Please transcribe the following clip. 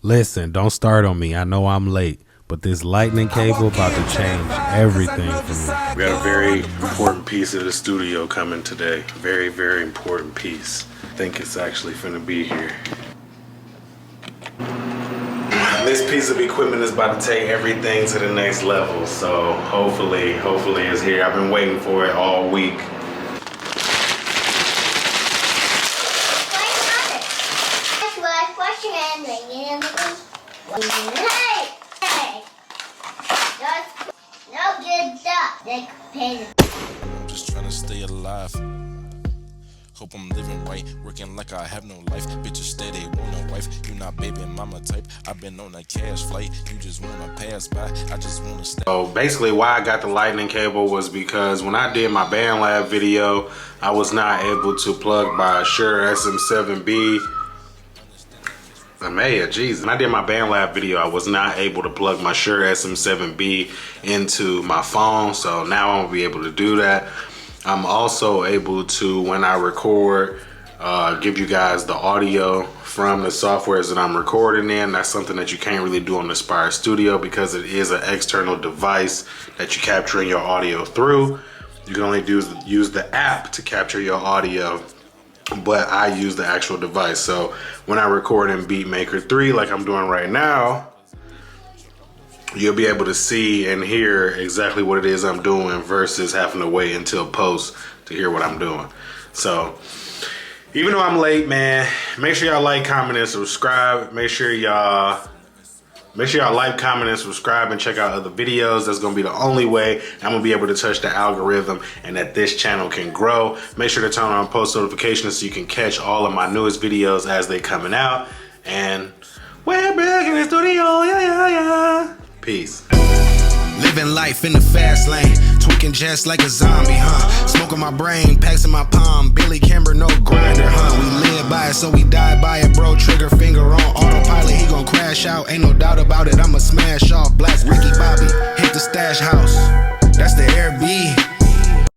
Listen, don't start on me. I know I'm late, but this lightning cable about to change everything for me. We got a very important piece of the studio coming today. Very, very important piece. I think it's actually finna be here. This piece of equipment is about to take everything to the next level. So hopefully it's here. I've been waiting for it all week. I'm just trying to stay alive. Hope I'm living right, working like I have no life. Bitches steady, want a wife. You not baby mama type. I've been on a cash flight. You just wanna pass by. I just wanna stay. So basically why I got the lightning cable was because when I did my BandLab video, I was not able to plug my Shure SM7B. Jesus. When I did my BandLab video, I was not able to plug my Shure SM7B into my phone. So now I'm gonna be able to do that. I'm also able to, when I record, give you guys the audio from the softwares that I'm recording in. That's something that you can't really do on the Spire Studio because it is an external device that you capture your audio through. You can only use the app to capture your audio, but I use the actual device. So when I record in Beatmaker 3 like I'm doing right now, you'll be able to see and hear exactly what it is I'm doing versus having to wait until post to hear what I'm doing. So even though I'm late, man, make sure y'all like, comment, and subscribe. Make sure y'all like, comment, and subscribe, and check out other videos. That's gonna be the only way I'm gonna be able to touch the algorithm and that this channel can grow. Make sure to turn on post notifications so you can catch all of my newest videos as they coming out. And we're back in the studio, yeah. Peace. Living life in the fast lane, tweaking just like a zombie, huh? Smoking my brain, packs in my palm, Billy Kimber, no grinder, huh? We live by it, so we die by it, bro. Trigger finger on autopilot, he gon' crash out, ain't no doubt about it. I'ma smash off, blast Ricky Bobby, hit the stash house, that's the Air B.